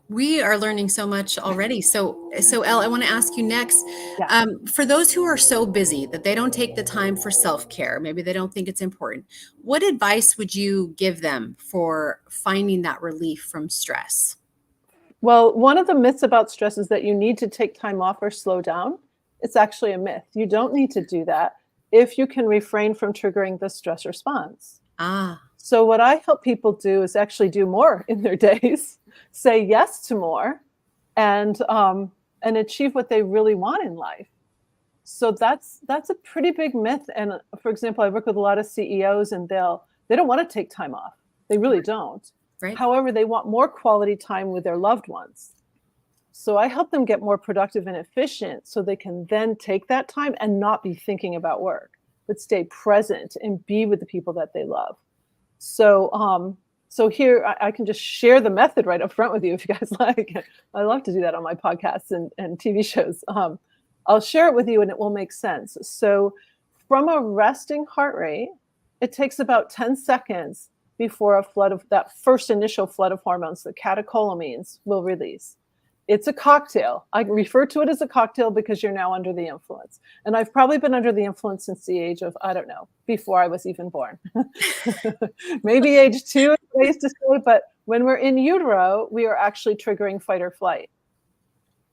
We are learning so much already. So Elle, I want to ask you next, Yeah. For those who are so busy that they don't take the time for self-care, maybe they don't think it's important, what advice would you give them for finding that relief from stress? Well, one of the myths about stress is that you need to take time off or slow down. It's actually a myth. You don't need to do that if you can refrain from triggering the stress response. So what I help people do is actually do more in their days, say yes to more, and achieve what they really want in life. So that's a pretty big myth. And for example, I work with a lot of CEOs, and they don't want to take time off. They really don't. Right. However, they want more quality time with their loved ones. So I help them get more productive and efficient so they can then take that time and not be thinking about work, but stay present and be with the people that they love. So here I can just share the method right up front with you if you guys like. I love to do that on my podcasts and TV shows. I'll share it with you and it will make sense. So from a resting heart rate, it takes about 10 seconds before that first initial flood of hormones, the catecholamines, will release. It's a cocktail. I refer to it as a cocktail because you're now under the influence. And I've probably been under the influence since the age of, I don't know, before I was even born. Maybe age 2 is ways to say, but when we're in utero, we are actually triggering fight or flight.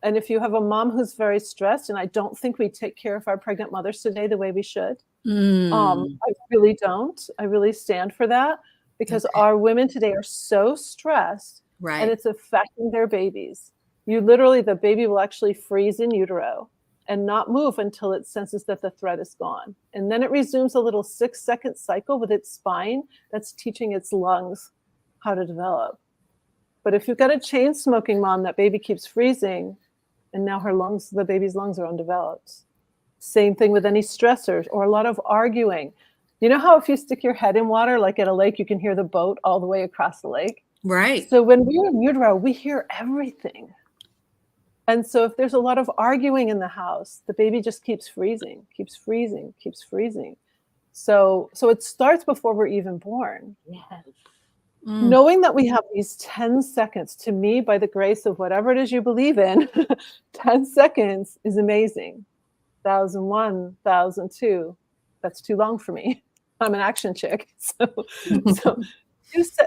And if you have a mom who's very stressed, and I don't think we take care of our pregnant mothers today the way we should, I really don't. I really stand for that because our women today are so stressed, right, and it's affecting their babies. The baby will actually freeze in utero and not move until it senses that the threat is gone. And then it resumes a little 6-second cycle with its spine that's teaching its lungs how to develop. But if you've got a chain smoking mom, that baby keeps freezing and now the baby's lungs are undeveloped. Same thing with any stressors or a lot of arguing. You know how if you stick your head in water, like at a lake, you can hear the boat all the way across the lake? Right. So when we're in utero, we hear everything. And so if there's a lot of arguing in the house, the baby just keeps freezing, keeps freezing, keeps freezing. So it starts before we're even born. Yes. Knowing that we have these 10 seconds, to me, by the grace of whatever it is you believe in, 10 seconds is amazing. 1001, 1002, that's too long for me. I'm an action chick. So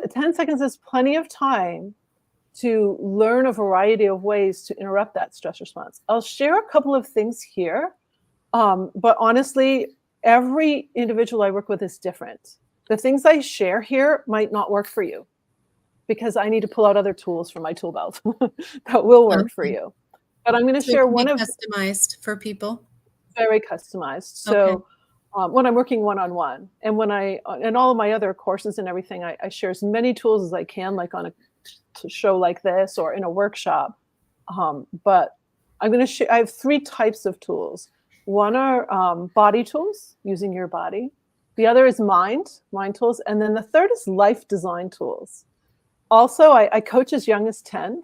10 seconds is plenty of time to learn a variety of ways to interrupt that stress response. I'll share a couple of things here, but honestly, every individual I work with is different. The things I share here might not work for you because I need to pull out other tools from my tool belt that will work for you. But I'm going to So it share can one be of customized for people. very customized. So when I'm working one-on-one, and when in all of my other courses and everything, I share as many tools as I can, like on a show like this or in a workshop. But I'm going to share. I have 3 types of tools. One are body tools, using your body. The other is mind tools, and then the third is life design tools. Also, I coach as young as 10.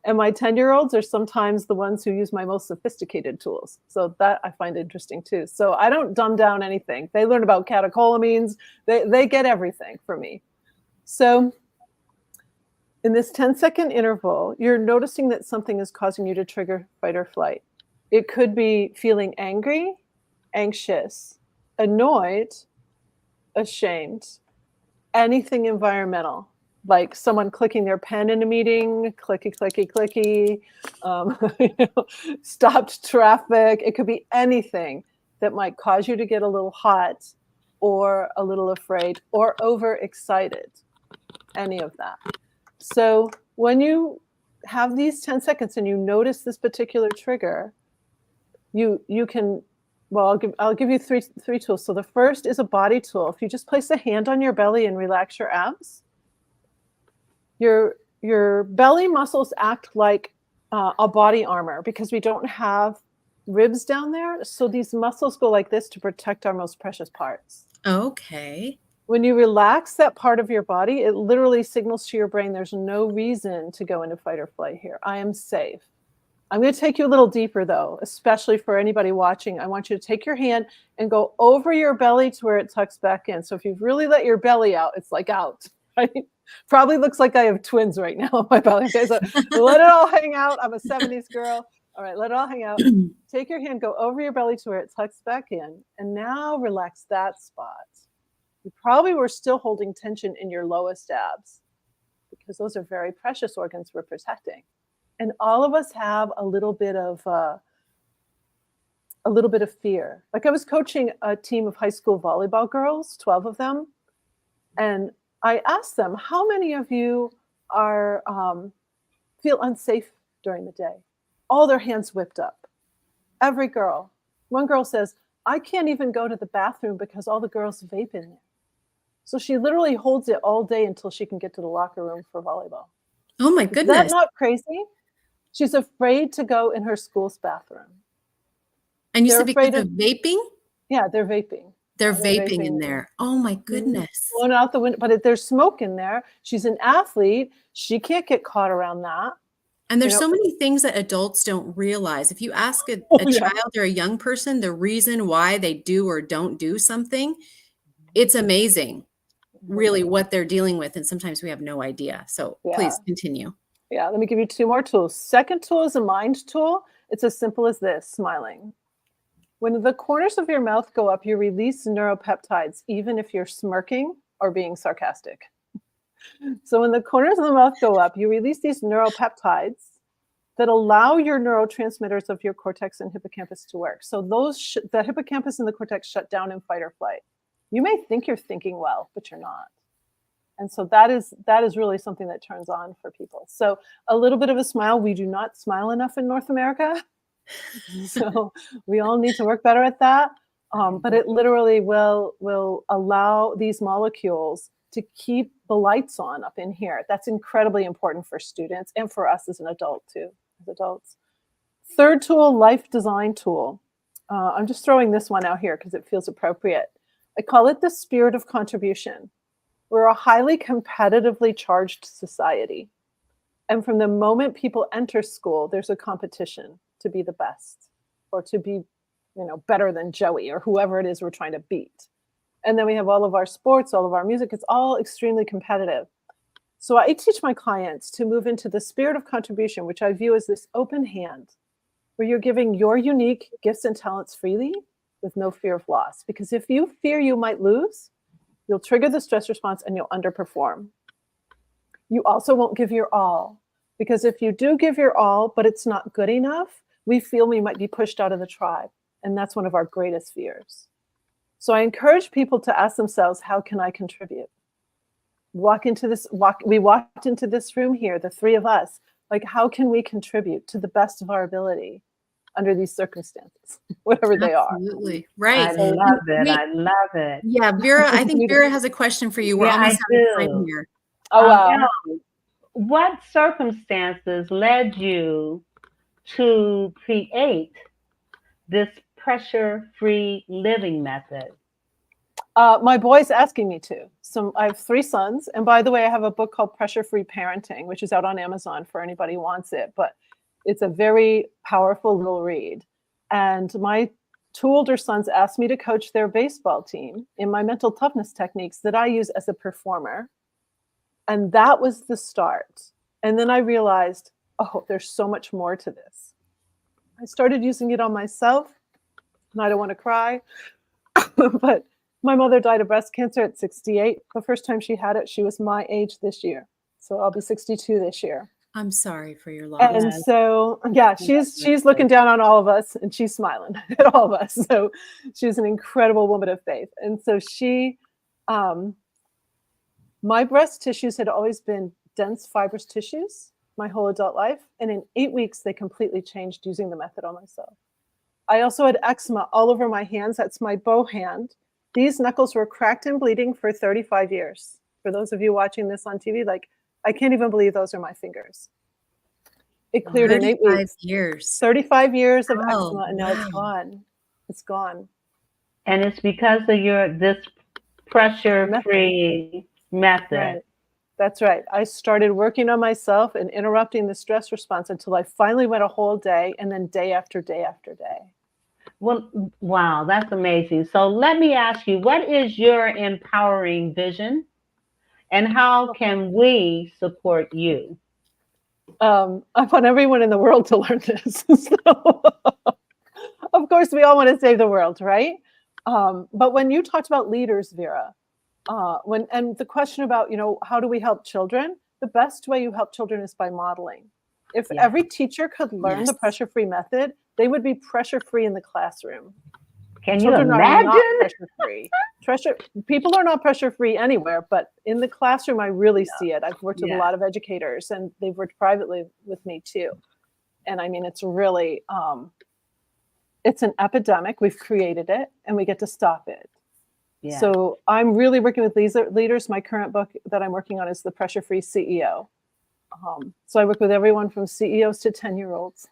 And my 10-year-olds are sometimes the ones who use my most sophisticated tools. So that I find interesting too. So I don't dumb down anything. They learn about catecholamines. They get everything from me. So in this 10-second interval, you're noticing that something is causing you to trigger fight or flight. It could be feeling angry, anxious, annoyed, ashamed, anything environmental. Like someone clicking their pen in a meeting, clicky, clicky, clicky, stopped traffic. It could be anything that might cause you to get a little hot or a little afraid or overexcited, any of that. So when you have these 10 seconds and you notice this particular trigger, you can, well, I'll give you three tools. So the first is a body tool. If you just place a hand on your belly and relax your abs, your belly muscles act like a body armor because we don't have ribs down there. So these muscles go like this to protect our most precious parts. Okay. When you relax that part of your body, it literally signals to your brain there's no reason to go into fight or flight here. I am safe. I'm going to take you a little deeper, though, especially for anybody watching. I want you to take your hand and go over your belly to where it tucks back in. So if you've really let your belly out, it's like out, right? Probably looks like I have twins right now on my belly. Okay, so let it all hang out. I'm a 70s girl. All right, let it all hang out. Take your hand, go over your belly to where it tucks back in, and now relax that spot. You probably were still holding tension in your lowest abs because those are very precious organs we're protecting. And all of us have a little bit of fear. Like I was coaching a team of high school volleyball girls, 12 of them, and I asked them, how many of you are feel unsafe during the day? All their hands whipped up. Every girl. One girl says, I can't even go to the bathroom because all the girls vape in there. So she literally holds it all day until she can get to the locker room for volleyball. Oh my goodness. Is that not crazy? She's afraid to go in her school's bathroom. And you said because of vaping? Yeah, they're vaping. They're vaping in there. Oh my goodness. Blowing out the window, but there's smoke in there. She's an athlete. She can't get caught around that. And there's so many things that adults don't realize. If you ask a child or a young person the reason why they do or don't do something, it's amazing, really, what they're dealing with. And sometimes we have no idea. So please continue. Yeah, let me give you 2 more tools. Second tool is a mind tool. It's as simple as this, smiling. When the corners of your mouth go up, you release neuropeptides, even if you're smirking or being sarcastic. So when the corners of the mouth go up, you release these neuropeptides that allow your neurotransmitters of your cortex and hippocampus to work. So the hippocampus and the cortex shut down in fight or flight. You may think you're thinking well, but you're not. And so that is really something that turns on for people. So a little bit of a smile. We do not smile enough in North America. So we all need to work better at that. But it literally will allow these molecules to keep the lights on up in here. That's incredibly important for students and for us as an adult too, as adults. Third tool, life design tool. I'm just throwing this one out here because it feels appropriate. I call it the spirit of contribution. We're a highly competitively charged society. And from the moment people enter school, there's a competition to be the best or to be, better than Joey or whoever it is we're trying to beat. And then we have all of our sports, all of our music. It's all extremely competitive. So I teach my clients to move into the spirit of contribution, which I view as this open hand, where you're giving your unique gifts and talents freely with no fear of loss. Because if you fear you might lose, you'll trigger the stress response and you'll underperform. You also won't give your all, because if you do give your all, but it's not good enough, we feel we might be pushed out of the tribe. And that's one of our greatest fears. So I encourage people to ask themselves, how can I contribute? We walked into this room here, the three of us, like, how can we contribute to the best of our ability under these circumstances, whatever they are? Absolutely. Right. I love it. I love it. Yeah, Vera, I think Vera has a question for you. We're almost out of time here. Oh, wow. Elle, what circumstances led you to create this pressure-free living method? My boy's asking me to. So I have 3 sons. And by the way, I have a book called Pressure-Free Parenting, which is out on Amazon for anybody who wants it. But it's a very powerful little read. And my 2 older sons asked me to coach their baseball team in my mental toughness techniques that I use as a performer. And that was the start. And then I realized, oh, there's so much more to this. I started using it on myself. And I don't want to cry, but my mother died of breast cancer at 68. The first time she had it, she was my age this year. So I'll be 62 this year. I'm sorry for your loss. And so, yeah, she's looking down on all of us and she's smiling at all of us. So she's an incredible woman of faith. And so my breast tissues had always been dense fibrous tissues my whole adult life. And in 8 weeks, they completely changed using the method on myself. I also had eczema all over my hands. That's my bow hand. These knuckles were cracked and bleeding for 35 years. For those of you watching this on TV, I can't even believe those are my fingers. It cleared in 8 weeks. 35 years of eczema, and now it's gone. It's gone. And it's because of this pressure-free method. Right. That's right. I started working on myself and interrupting the stress response until I finally went a whole day, and then day after day after day. Well, wow, that's amazing. So let me ask you, what is your empowering vision and how can we support you? I want everyone in the world to learn this. So, of course, we all want to save the world, right? But when you talked about leaders, Vera, and the question about, how do we help children? The best way you help children is by modeling. If every teacher could learn the pressure-free method, they would be pressure-free in the classroom. Can you imagine? Pressure-free. People are not pressure-free anywhere, but in the classroom, I really see it. I've worked with a lot of educators, and they've worked privately with me too. And I mean, it's really, it's an epidemic. We've created it, and we get to stop it. Yeah. So I'm really working with leaders. My current book that I'm working on is The Pressure-Free CEO. So I work with everyone from CEOs to 10-year-olds.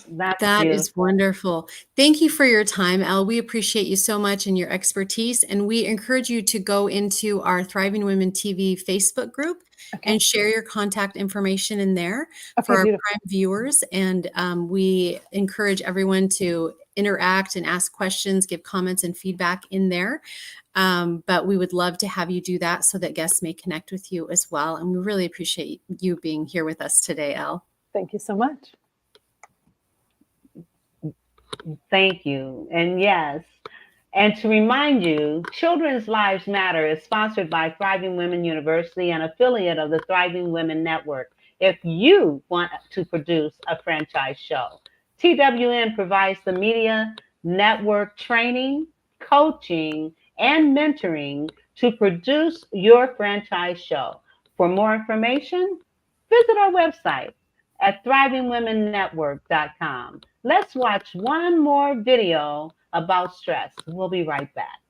That is wonderful. Thank you for your time, Elle. We appreciate you so much and your expertise. And we encourage you to go into our Thriving Women TV Facebook group and share your contact information in there for our Prime viewers. And we encourage everyone to interact and ask questions, give comments and feedback in there. But we would love to have you do that so that guests may connect with you as well. And we really appreciate you being here with us today, Elle. Thank you so much. Thank you. And yes, and to remind you, Children's Lives Matter is sponsored by Thriving Women University, an affiliate of the Thriving Women Network. If you want to produce a franchise show, TWN provides the media, network training, coaching, and mentoring to produce your franchise show. For more information, visit our website at thrivingwomennetwork.com. Let's watch one more video about stress. We'll be right back.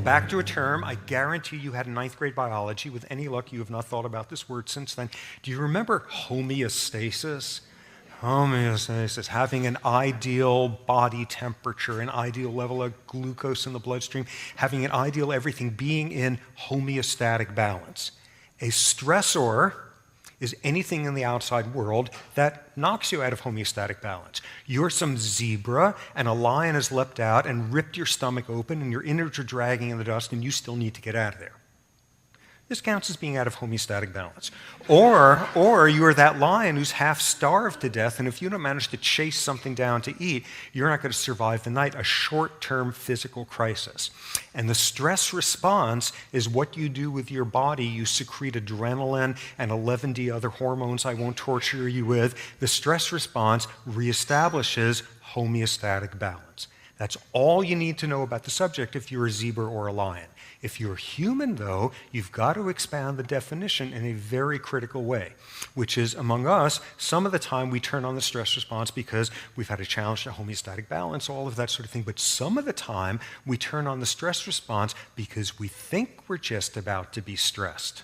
back to a term I guarantee you had in 9th grade biology. With any luck, you have not thought about this word since then. Do you remember homeostasis? Homeostasis, having an ideal body temperature, an ideal level of glucose in the bloodstream, having an ideal everything, being in homeostatic balance. A stressor is anything in the outside world that knocks you out of homeostatic balance. You're some zebra and a lion has leapt out and ripped your stomach open and your innards are dragging in the dust and you still need to get out of there. This counts as being out of homeostatic balance. Or you are that lion who's half starved to death, and if you don't manage to chase something down to eat, you're not going to survive the night, a short-term physical crisis. And the stress response is what you do with your body. You secrete adrenaline and 11 other hormones I won't torture you with. The stress response reestablishes homeostatic balance. That's all you need to know about the subject if you're a zebra or a lion. If you're human, though, you've got to expand the definition in a very critical way, which is, among us, some of the time we turn on the stress response because we've had a challenge to homeostatic balance, all of that sort of thing. But some of the time we turn on the stress response because we think we're just about to be stressed.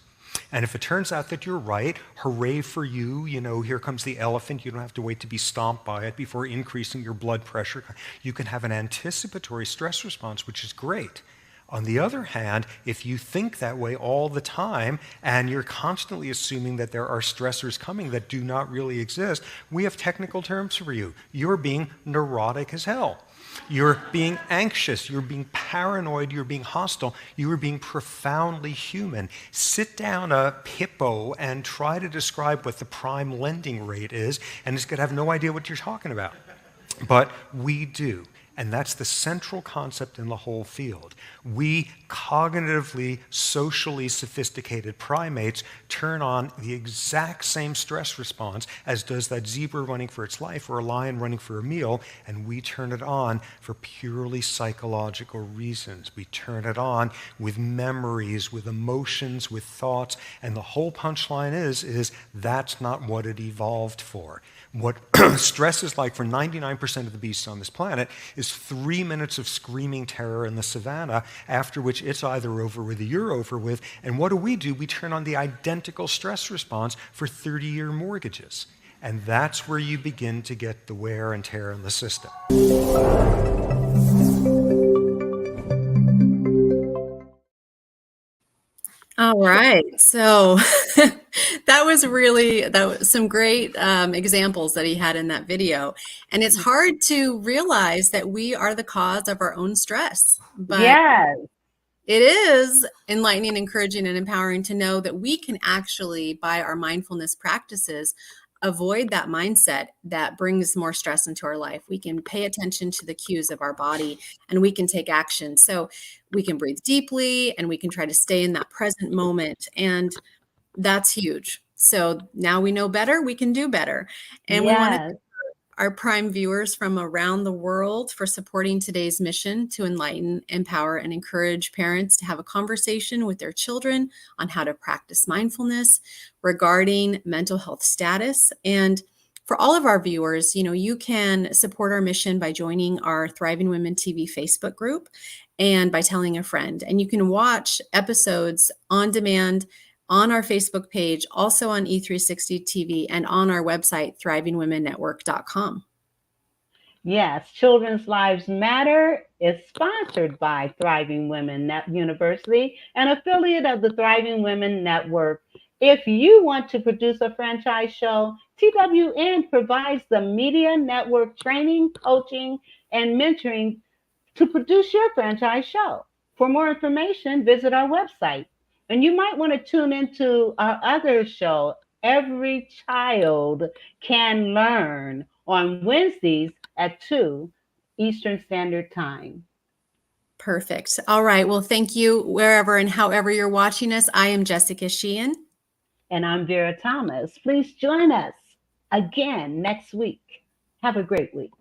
And if it turns out that you're right, hooray for you. You know, here comes the elephant. You don't have to wait to be stomped by it before increasing your blood pressure. You can have an anticipatory stress response, which is great. On the other hand, if you think that way all the time and you're constantly assuming that there are stressors coming that do not really exist, we have technical terms for you. You're being neurotic as hell. You're being anxious, you're being paranoid, you're being hostile, you are being profoundly human. Sit down a hippo and try to describe what the prime lending rate is, and it's going to have no idea what you're talking about. But we do. And that's the central concept in the whole field. We cognitively, socially sophisticated primates turn on the exact same stress response as does that zebra running for its life or a lion running for a meal, and we turn it on for purely psychological reasons. We turn it on with memories, with emotions, with thoughts, and the whole punchline is that's not what it evolved for. What stress is like for 99% of the beasts on this planet is 3 minutes of screaming terror in the savannah, after which it's either over with or you're over with. And what do? We turn on the identical stress response for 30-year mortgages. And that's where you begin to get the wear and tear in the system. All right. So that was some great examples that he had in that video. And it's hard to realize that we are the cause of our own stress. But Yes. it is enlightening, encouraging, and empowering to know that we can actually, by our mindfulness practices, avoid that mindset that brings more stress into our life. We can pay attention to the cues of our body and we can take action. So we can breathe deeply and we can try to stay in that present moment. And that's huge. So now we know better, we can do better. And we want to Yes. our prime viewers from around the world for supporting today's mission to enlighten, empower, and encourage parents to have a conversation with their children on how to practice mindfulness regarding mental health status. And for all of our viewers, you can support our mission by joining our Thriving Women TV Facebook group and by telling a friend. And you can watch episodes on demand on our Facebook page, also on E360 TV, and on our website, thrivingwomennetwork.com. Yes, Children's Lives Matter is sponsored by Thriving Women University, an affiliate of the Thriving Women Network. If you want to produce a franchise show, TWN provides the media network training, coaching, and mentoring to produce your franchise show. For more information, visit our website. And you might want to tune into our other show, Every Child Can Learn, on Wednesdays at 2 Eastern Standard Time. Perfect. All right. Well, thank you wherever and however you're watching us. I am Jessica Sheehan. And I'm Vera Thomas. Please join us again next week. Have a great week.